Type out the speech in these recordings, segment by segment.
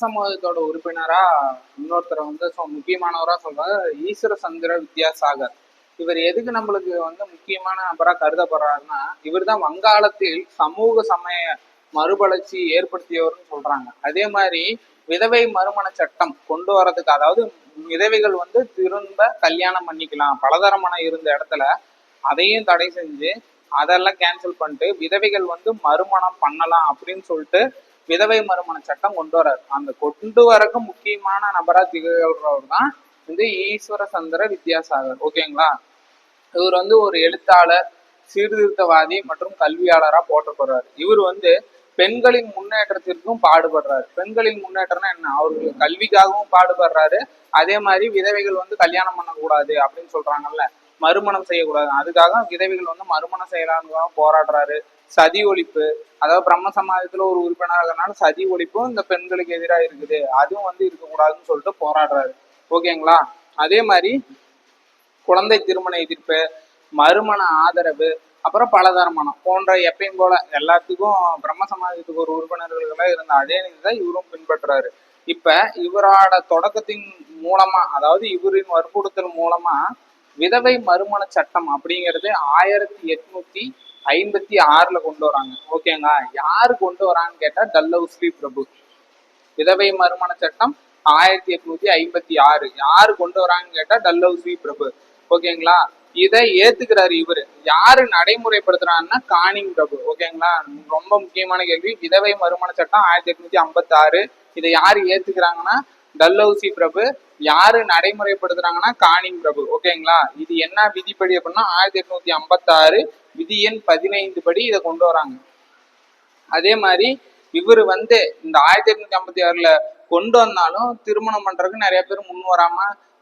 சமூகத்தோட உறுப்பினரா இன்னொருத்தரை வந்து முக்கியமானவரா சொல்றாரு ஈஸ்வர சந்திர வித்யாசாகர். இவர் எதுக்கு நம்மளுக்கு வந்து முக்கியமான நபரா கருதப்படுறாருன்னா, இவர் தான் வங்காளத்தில் சமூக சமய மறுபலர்ச்சி ஏற்படுத்தியவர்னு சொல்றாங்க. அதே மாதிரி விதவை மறுமண சட்டம் கொண்டு வர்றதுக்கு, அதாவது விதவைகள் வந்து திரும்ப கல்யாணம் பண்ணிக்கலாம், பலதரமணம் இருந்த இடத்துல அதையும் தடை செஞ்சு அதெல்லாம் கேன்சல் பண்ணிட்டு விதவைகள் வந்து மறுமணம் பண்ணலாம் அப்படின்னு சொல்லிட்டு விதவை மறுமண சட்டம் கொண்டு வர்றாரு. அந்த கொண்டு வரக்கு முக்கியமான நபரா திகழ்றவர் தான் வந்து ஈஸ்வர சந்திர வித்யாசாகர். ஓகேங்களா? இவர் வந்து ஒரு எழுத்தாளர், சீர்திருத்தவாதி மற்றும் கல்வியாளரா போற்றப்படுறாரு. இவர் வந்து பெண்களின் முன்னேற்றத்திற்கும் பாடுபடுறாரு. பெண்களின் முன்னேற்றம்னா என்ன? அவருக்கு கல்விக்காகவும் பாடுபடுறாரு. அதே மாதிரி விதவைகள் வந்து கல்யாணம் பண்ணக்கூடாது அப்படின்னு சொல்றாங்கல்ல, மறுமணம் செய்யக்கூடாது, அதுக்காக விதவைகள் வந்து மறுமணம் செய்யலான்னு போராடுறாரு. சதி ஒழிப்பு, அதாவது பிரம்ம சமாஜத்துல ஒரு உறுப்பினராக இருக்கிறதுனால சதி ஒழிப்பும் இந்த பெண்களுக்கு எதிராக இருக்குது, அதுவும் வந்து இருக்கக்கூடாதுன்னு சொல்லிட்டு போராடுறாரு. ஓகேங்களா? அதே மாதிரி குழந்தை திருமண எதிர்ப்பு, மறுமண ஆதரவு, அப்புறம் பலதரமணம் போன்ற எப்பயும் போல எல்லாத்துக்கும் பிரம்ம சமாஜத்துக்கு ஒரு உறுப்பினர்களாக இருந்த அதே நீதிதான் இவரும் பின்பற்றுறாரு. இப்ப இவரோட தொடக்கத்தின் மூலமா, அதாவது இவரின் வற்புறுத்தல் மூலமா விதவை மறுமண சட்டம் அப்படிங்கிறது 1856 கொண்டு வராங்க. ஓகேங்களா? யாரு கொண்டு வரான்னு கேட்டா டல்ஹவுசி பிரபு. விதவை மறுமண சட்டம் 1856 யாரு கொண்டு வராங்கன்னு கேட்டா டல்ஹவுசி பிரபு. ஓகேங்களா? இதை ஏத்துக்கிறாரு இவரு. யாரு நடைமுறைப்படுத்துறாருன்னா கானிங் பிரபு. ஓகேங்களா? ரொம்ப முக்கியமான கேள்வி. விதவை மறுமண சட்டம் 1856 இதை யாரு ஏத்துக்கிறாங்கன்னா டல்ஹவுசி பிரபு. யாரு நடைமுறைப்படுத்துறாங்கன்னா கானிங் பிரபு. ஓகேங்களா? இது என்ன விதிப்படி அப்படின்னா 1856 விதி எண் 15 படி இதை கொண்டு வராங்க. அதே மாதிரி இவர் வந்து இந்த 1856 கொண்டு வந்தாலும் திருமணம் பண்றதுக்கு நிறைய பேர் முன் வராம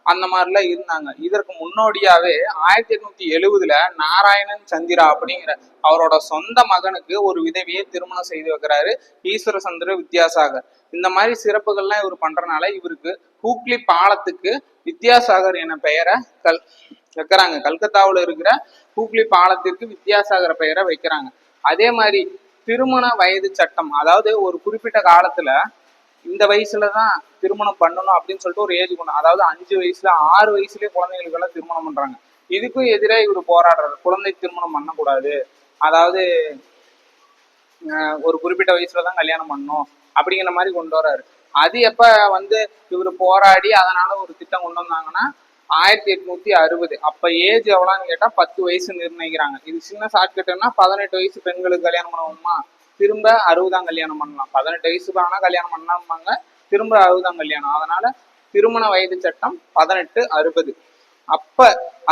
அந்த மாதிரிலாம் இருந்தாங்க. இதற்கு முன்னோடியாவே 1870 நாராயணன் சந்திரா அப்படிங்கிற அவரோட சொந்த மகனுக்கு ஒரு விதவியை திருமணம் செய்து வைக்கிறாரு ஈஸ்வர சந்திர வித்யாசாகர். இந்த மாதிரி சிறப்புகள்லாம் இவர் பண்றதுனால இவருக்கு ஹூக்ளி பாலத்துக்கு வித்யாசாகர் என பெயரை வைக்கிறாங்க. கல்கத்தாவில் இருக்கிற ஹூக்ளி பாலத்திற்கு வித்யாசாகர் பெயரை வைக்கிறாங்க. அதே மாதிரி திருமண வயது சட்டம், அதாவது ஒரு குறிப்பிட்ட காலத்துல இந்த வயசுலதான் திருமணம் பண்ணணும் அப்படின்னு சொல்லிட்டு ஒரு ஏஜ் கொண்டு, அதாவது 5 வயசுல 6 வயசுலயே குழந்தைகளுக்கு எல்லாம் திருமணம் பண்றாங்க. இதுக்கும் எதிராக இவர் போராடுறாரு. குழந்தை திருமணம் பண்ணக்கூடாது, அதாவது ஒரு குறிப்பிட்ட வயசுலதான் கல்யாணம் பண்ணணும் அப்படிங்கிற மாதிரி கொண்டு வர்றாரு. அது எப்ப வந்து இவர் போராடி அதனால ஒரு திட்டம் கொண்டு வந்தாங்கன்னா 1860. அப்ப ஏஜ் எவ்வளோன்னு கேட்டா 10 வயசு நிர்ணயிக்கிறாங்க. இது சின்ன ஷார்ட்கட்னா 18 வயசு பெண்களுக்கு கல்யாணம் பண்ணுவோமா, திரும்ப 60 கல்யாணம் பண்ணலாம். 18 வயசு ஆனா கல்யாணம் பண்ணலாம்பாங்க, திரும்ப 60 கல்யாணம். அதனால திருமண வயது சட்டம் 1860. அப்ப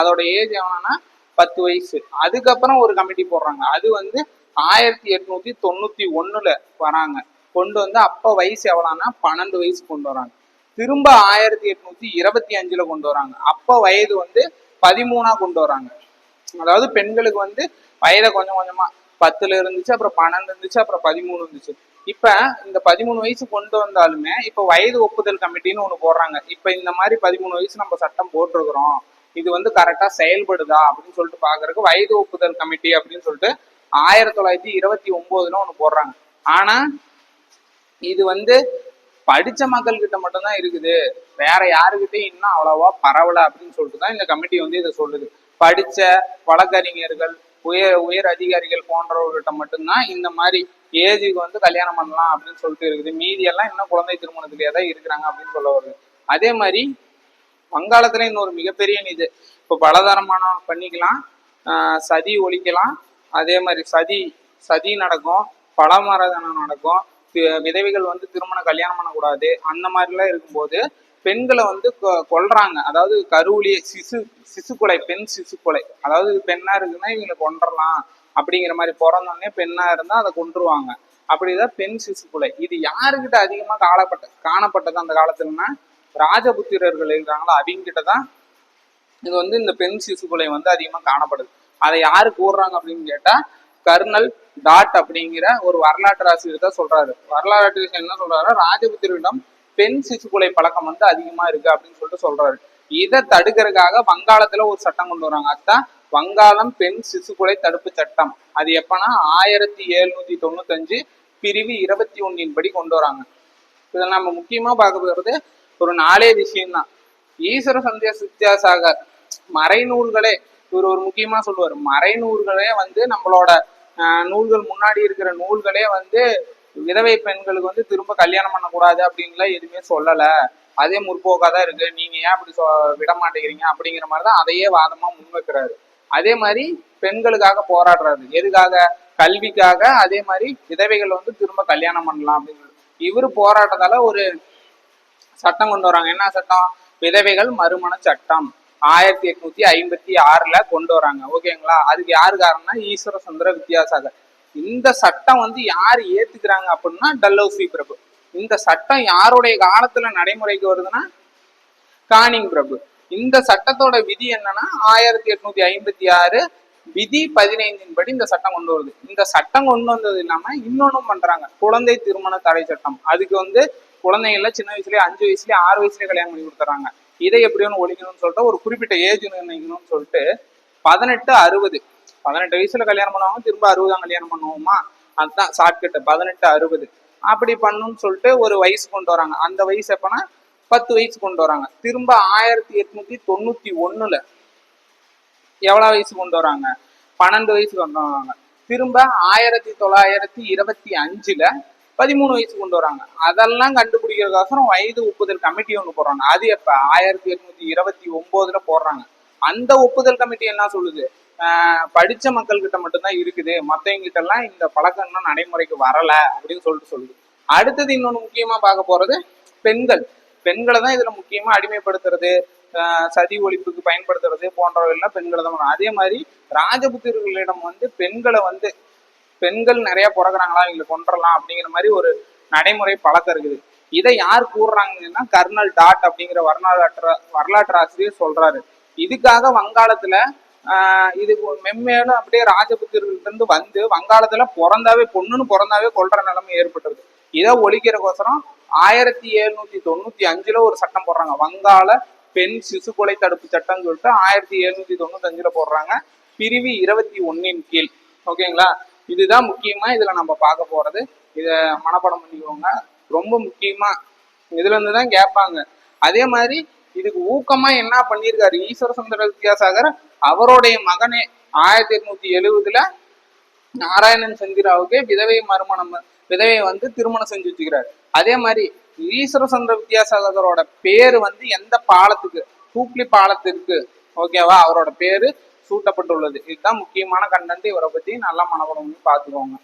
அதோட ஏஜ் எவ்வளோன்னா 10 வயசு. அதுக்கப்புறம் ஒரு கமிட்டி போடுறாங்க. அது வந்து 1891 வராங்க. கொண்டு வந்து அப்ப வயசு எவ்வளோன்னா 12 வயசு கொண்டு வராங்க. திரும்ப 1825 கொண்டு வராங்க. அப்ப வயது வந்து 13 கொண்டு வராங்க. அதாவது பெண்களுக்கு வந்து வயதை கொஞ்சம் கொஞ்சமா 10 இருந்துச்சு, அப்புறம் 12 இருந்துச்சு, அப்புறம் 13 இருந்துச்சு. இப்ப இந்த 13 வயசு கொண்டு வந்தாலுமே இப்ப வயது ஒப்புதல் கமிட்டின்னு ஒண்ணு போடுறாங்க. இப்ப இந்த மாதிரி 13 வயசு நம்ம சட்டம் போட்டிருக்கிறோம், இது வந்து கரெக்டா செயல்படுதா அப்படின்னு சொல்லிட்டு பாக்குறதுக்கு வயது ஒப்புதல் கமிட்டி அப்படின்னு சொல்லிட்டு 1929 ஒண்ணு போடுறாங்க. ஆனா இது வந்து படிச்ச மக்கள் கிட்ட மட்டும்தான் இருக்குது, வேற யாருக்கிட்டையும் இன்னும் அவ்வளவா பரவல அப்படின்னு சொல்லிட்டு தான் இந்த கமிட்டி வந்து இதை சொல்லுது. படிச்ச வழக்கறிஞர்கள், உயர் அதிகாரிகள் போன்றவர்கிட்ட மட்டும்தான் இந்த மாதிரி ஏஜுக்கு வந்து கல்யாணம் பண்ணலாம் அப்படின்னு சொல்லிட்டு இருக்குது. மீதி எல்லாம் இன்னும் குழந்தை திருமணத்திலேயே தான் இருக்கிறாங்க அப்படின்னு சொல்ல வருது. அதே மாதிரி வங்காளத்துல இன்னொரு மிகப்பெரிய இது, இப்போ பலதரமானம் பண்ணிக்கலாம், சதி ஒழிக்கலாம், அதே மாதிரி சதி நடக்கும், பலமரதனம் நடக்கும், விதவைகள் வந்து திருமணம் கல்யாணம் பண்ணக்கூடாது, அந்த மாதிரிலாம் இருக்கும்போது பெண்களை வந்து கொல்றாங்க. அதாவது கருவுலியே சிசு கொலை, பெண் சிசு கொலை. அதாவது பெண்ணா இருக்குன்னா இவங்களை கொன்றலாம் அப்படிங்கிற மாதிரி, பிறந்தோடனே பெண்ணா இருந்தா அதை கொன்றுவாங்க. அப்படிதான் பெண் சிசு கொலை. இது யாருக்கிட்ட அதிகமா காணப்பட்டது அந்த காலத்துலன்னா ராஜபுத்திரர்கள் இருக்காங்களா, அவங்க கிட்டதான் இது வந்து இந்த பெண் சிசு கொலை வந்து அதிகமா காணப்படுது. அதை யாரு கூறுறாங்க அப்படின்னு கேட்டா கர்னல் டாட் அப்படிங்கிற ஒரு வரலாற்று ஆசிரியர் தான் சொல்றாரு. வரலாற்று என்ன சொல்றாரு, ராஜபுத்திரிடம் பெண் சிசு கொலை பழக்கம் வந்து அதிகமா இருக்கு அப்படின்னு சொல்லிட்டு சொல்றாரு. இதை தடுக்கிறதுக்காக வங்காளத்துல ஒரு சட்டம் கொண்டு வராங்க. அதுதான் வங்காளம் பெண் சிசு கொலை தடுப்பு சட்டம். அது எப்பன்னா 1795 பிரிவு 21 படி கொண்டு வராங்க. இதில் நம்ம முக்கியமா பார்க்க போகிறது ஒரு 4 விஷயம்தான். ஈஸ்வர சந்திர வித்யாசாகர் மறைநூல்களே இவர் ஒரு முக்கியமா சொல்லுவார். மறைநூல்களே வந்து நம்மளோட நூல்கள் முன்னாடி இருக்கிற நூல்களே வந்து விதவை பெண்களுக்கு வந்து திரும்ப கல்யாணம் பண்ணக்கூடாது அப்படின்லாம் எதுவுமே சொல்லல, அதே முற்போக்காதான் இருக்கு, நீங்க ஏன் அப்படி விட மாட்டேங்கிறீங்க அப்படிங்கிற மாதிரிதான் அதையே வாதமா முன்வைக்கிறாரு. அதே மாதிரி பெண்களுக்காக போராடுறாரு. எதுக்காக? கல்விக்காக. அதே மாதிரி விதவைகள் வந்து திரும்ப கல்யாணம் பண்ணலாம் அப்படின்னு இவரு போராட்டத்தால ஒரு சட்டம் கொண்டு வராங்க. என்ன சட்டம்? விதவைகள் மறுமண சட்டம் 1856 கொண்டு வராங்க. ஓகேங்களா? அதுக்கு யாரு காரணம்னா ஈஸ்வர சந்திர வித்யாசாகர். இந்த சட்டம் வந்து யாரு ஏத்துக்கிறாங்க அப்படின்னா டல்ஹௌசி பிரபு. இந்த சட்டம் யாருடைய காலத்துல நடைமுறைக்கு வருதுன்னா கானிங் பிரபு. இந்த சட்டத்தோட விதி என்னன்னா 1856 விதி 15 படி இந்த சட்டம் கொண்டு வருது. இந்த சட்டம் கொண்டு வந்தது இல்லாம இன்னொன்னும் பண்றாங்க, குழந்தை திருமண தடை சட்டம். அதுக்கு வந்து குழந்தைங்கள சின்ன வயசுலயே 5 வயசுலயே 6 வயசுலயே கல்யாணம் பண்ணி கொடுத்துறாங்க. இதை எப்படியும் ஒழிக்கணும்னு சொல்லிட்டு ஒரு குறிப்பிட்ட ஏஜ் நிர்ணயிக்கணும்னு சொல்லிட்டு 18 வயசுல கல்யாணம் பண்ணுவாங்க, திரும்ப 60 கல்யாணம் பண்ணுவோமா, அதுதான் ஷார்ட்கட். 18-60 அப்படி பண்ணணும்னு சொல்லிட்டு ஒரு வயசு கொண்டு வராங்க. அந்த வயசு எப்பனா 10 வயசு கொண்டு வராங்க. திரும்ப 1891 எவ்வளவு வயசு கொண்டு வராங்க? 12 வயசு கொண்டு வராங்க. திரும்ப 1925 13 வயசு கொண்டு வராங்க. அதெல்லாம் கண்டுபிடிக்கிறதுக்கோசரம் வயது ஒப்புதல் கமிட்டி ஒண்ணு போடுறாங்க. அது எப்ப? 1829 போடுறாங்க. அந்த ஒப்புதல் கமிட்டி என்ன சொல்லுது? படிச்ச மக்கள் கிட்ட மட்டும்தான் இருக்குது, மத்தவங்க கிட்ட எல்லாம் இந்த பழக்கம் இன்னும் நடைமுறைக்கு வரல அப்படின்னு சொல்லுது. அடுத்தது இன்னொன்னு முக்கியமா பார்க்க போறது பெண்களை தான் இதுல முக்கியமா அடிமைப்படுத்துறது, சதி ஒழிப்புக்கு பயன்படுத்துறது போன்றவை எல்லாம் பெண்களை தான். அதே மாதிரி ராஜபுத்திரர்களிடம் வந்து பெண்கள் நிறைய பிறகுறாங்களா, இவங்களை கொன்றலாம் அப்படிங்கிற மாதிரி ஒரு நடைமுறை பழக்கம் இருக்குது. இதை யார் கூறுறாங்கன்னா கர்னல் டாட் அப்படிங்கிற வரலாற்று ஆசிரியர் சொல்றாரு. இதுக்காக வங்காளத்துல இது மென்மேலும் அப்படியே ராஜபுத்திரர்கள்ட்ட இருந்து வந்து வங்காளத்துல பொண்ணுன்னு பிறந்தாவே கொல்ற நிலைமை ஏற்பட்டுருது. இதை ஒழிக்கிறக்கோசரம் 1795 ஒரு சட்டம் போடுறாங்க, வங்காள பெண் சிசு கொலை தடுப்பு சட்டம் சொல்லிட்டு 1795 போடுறாங்க, பிரிவு 21 கீழ். ஓகேங்களா? இதுதான் முக்கியமா இதுல நம்ம பார்க்க போறது. இத மனப்பாடம் பண்ணிக்கோங்க, ரொம்ப முக்கியமா இதுல இருந்துதான் கேட்பாங்க. அதே மாதிரி இதுக்கு ஊக்கமா என்ன பண்ணியிருக்காரு ஈஸ்வர சந்திர வித்யாசாகர்? அவருடைய மகனே 1870 நாராயணன் சந்திராவுக்கு விதவையை வந்து திருமணம் செஞ்சு வச்சுக்கிறாரு. அதே மாதிரி ஈஸ்வர சந்திர வித்யாசாகரோட பேரு வந்து எந்த பாலத்துக்கு? ஹூக்ளி பாலத்திற்கு, ஓகேவா, அவரோட பேரு சூட்டப்பட்டுள்ளது. இதுதான் முக்கியமான கண்டென்ட். இவரை பத்தி நல்லா மனப்பாடம் பண்ணி பார்த்துக்கோங்க.